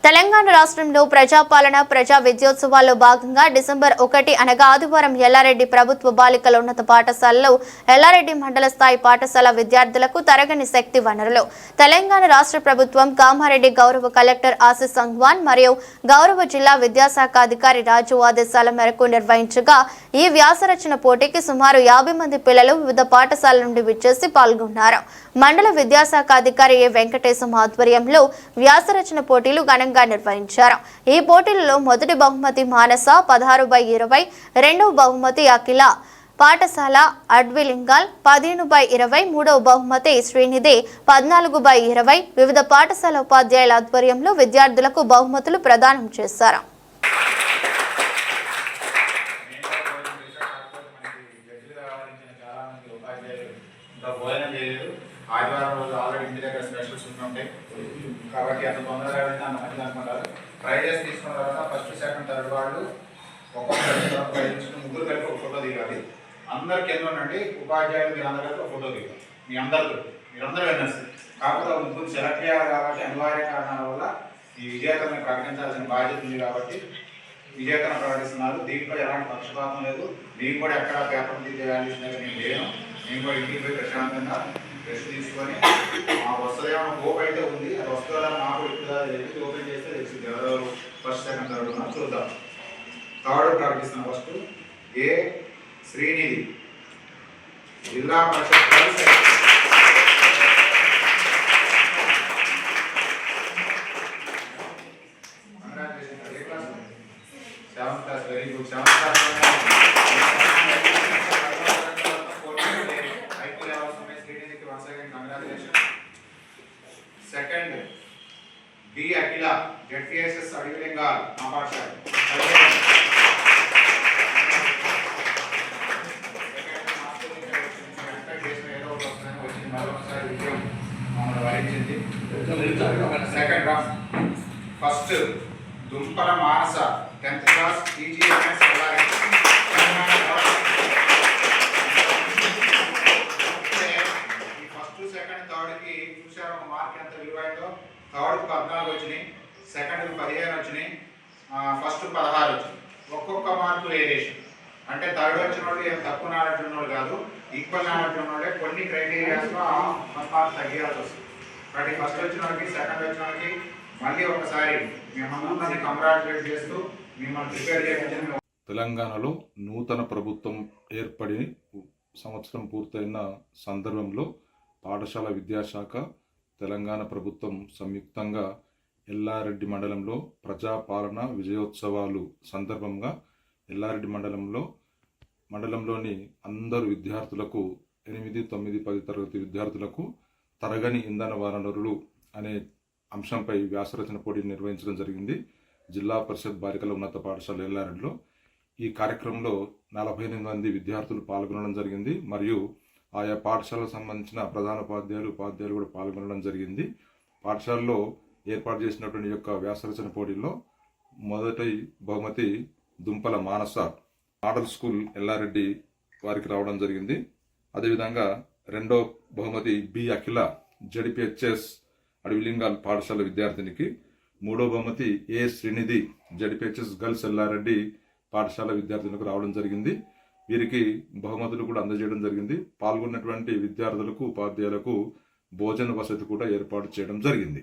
తెలంగాణ రాష్ట్రంలో ప్రజాపాలన ప్రజా విద్యోత్సవాల్లో భాగంగా డిసెంబర్ 1 అనగా ఆదివారం ఎల్లారెడ్డి ప్రభుత్వ బాలికల ఉన్నత పాఠశాలలో ఎల్లారెడ్డి మండల స్థాయి పాఠశాల విద్యార్థులకు తరగని శక్తి వనరులు తెలంగాణ రాష్ట్ర ప్రభుత్వం కామారెడ్డి గౌరవ కలెక్టర్ ఆశీస్ సంగ్వాన్ మరియు గౌరవ జిల్లా విద్యాశాఖ అధికారి రాజు ఆదేశాల మేరకు నిర్వహించగా ఈ వ్యాసరచన పోటీకి సుమారు 50 మంది పిల్లలు వివిధ పాఠశాలల నుండి విచ్చేసి పాల్గొన్నారు. మండల విద్యాశాఖ అధికారి ఏ వెంకటేశం ఆధ్వర్యంలో వ్యాసరచన పోటీలు ఘనంగా నిర్వహించారు. ఈ పోటీలలో మొదటి బహుమతి మానస 16/20, రెండవ బహుమతి అఖిల పాఠశాల అడ్విలింగాల్ 15/20, మూడవ బహుమతి శ్రీనిధి 14/20 వివిధ పాఠశాల ఉపాధ్యాయుల ఆధ్వర్యంలో విద్యార్థులకు బహుమతులు ప్రదానం చేశారు. ఆదివారం రోజు ఆల్రెడీ ఇంటి దగ్గర స్పెషల్స్ ఉంటుంటాయి కాబట్టి అంత తొందరగా అంత మంచిది అనుకుంటారు. ప్రైజెస్ తీసుకున్న తర్వాత ఫస్ట్ సెకండ్ థర్డ్ వాళ్ళు ఒక్కొక్కరు ముగ్గురు కలిపి ఒక ఫోటో దిగాలి. అందరికి ఎన్నో ఉండండి ఉపాధ్యాయులు మీరు అందరు కలిపి ఒక ఫోటో దిగాలి. మీరందరూ విన్నర్స్ కాకపోతే ముగ్గురు సెలెక్ట్ చేయాలి కాబట్టి అనివార్య కారణాల వల్ల ఈ విజేతలను ప్రకటించాల్సిన బాధ్యత ఉంది కాబట్టి విజేతలను ప్రకటిస్తున్నారు. దీంట్లో ఎలాంటి పక్షపాతం లేదు. నేను కూడా ఎక్కడ పేపర్ తీయాల్సిన దగ్గర నేను లేను. నేను కూడా ఇంటికి పోయి ప్రశాంతంగా రెస్ట్ తీసుకొని వస్తుందేమో హోప్ అయితే ఉంది. అది వస్తుందా నాకు ఎక్కువ తెలిసి ఓపెన్ చేస్తే తెలిసింది ఎవరెవరు ఫస్ట్ సెకండ్ థర్డ్ ఉన్నా చూద్దాం. థర్డ్ ప్రకటిస్తున్నాం. First A Srinidhi Zilla Parishad congratulation. ఏ class? 7th class. Very good. 7th class second B Akhila ZPSS Adivilingal మా పాఠశాల సెకండ్ ఫస్ట్ దుంపల మానస 10th క్లాస్ టీజీఎంఎస్ చూసారు ఒక మార్క్ ఎంత విలువైందో. థర్డ్కి 14 వచ్చినాయి, సెకండ్కి 15 వచ్చినాయి, ఫస్ట్ 16 వచ్చినాయి. ఒక్కొక్క మార్కు వేరియేషన్ అంటే థర్డ్ వచ్చిన వాళ్ళు ఏం తక్కువ నాలెడ్జ్ ఉన్నవాళ్ళు కాదు, ఈక్వల్ నాలెడ్జ్ ఉన్నవాళ్ళే. కొన్ని క్రైటీరియాస్లో 1 మార్క్ తగ్గాల్సి వస్తుంది. కాబట్టి ఫస్ట్ వచ్చిన వాళ్ళకి సెకండ్ వచ్చిన వాళ్ళకి మళ్ళీ ఒకసారి మిమ్మల్ని కంగ్రాచులేట్ చేస్తూ మిమ్మల్ని ప్రిపేర్ చేయించిన. తెలంగాణలో నూతన ప్రభుత్వం ఏర్పడి సంవత్సరం పూర్తయిన సందర్భంలో పాఠశాల విద్యాశాఖ తెలంగాణ ప్రభుత్వం సంయుక్తంగా ఎల్లారెడ్డి మండలంలో ప్రజాపాలన విజయోత్సవాలు సందర్భంగా ఎల్లారెడ్డి మండలంలోని అందరు విద్యార్థులకు 8, 9, 10 తరగతి విద్యార్థులకు తరగని ఇంధన వనరులు అనే అంశంపై వ్యాసరచన పోటీ నిర్వహించడం జరిగింది. జిల్లా పరిషత్ బాలికల ఉన్నత పాఠశాల ఎల్లారెడ్డిలో ఈ కార్యక్రమంలో 48 మంది విద్యార్థులు పాల్గొనడం జరిగింది. మరియు ఆయా పాఠశాలకు సంబంధించిన ప్రధాన ఉపాధ్యాయులు కూడా పాల్గొనడం జరిగింది. పాఠశాలలో ఏర్పాటు చేసినటువంటి యొక్క వ్యాసరచన పోటీల్లో మొదటి బహుమతి దుంపల మానస మోడల్ స్కూల్ ఎల్లారెడ్డి వారికి రావడం జరిగింది. అదేవిధంగా రెండో బహుమతి బి అఖిల జెడ్పీహెచ్ఎస్ అడవిలింగాల్ పాఠశాల విద్యార్థినికి, మూడో బహుమతి ఏ శ్రీనిధి జెడ్పీహెచ్ఎస్ గర్ల్స్ ఎల్లారెడ్డి పాఠశాల విద్యార్థులకు రావడం జరిగింది. వీరికి బహుమతులు కూడా అందజేయడం జరిగింది. పాల్గొన్నటువంటి విద్యార్థులకు ఉపాధ్యాయులకు భోజన వసతి కూడా ఏర్పాటు చేయడం జరిగింది.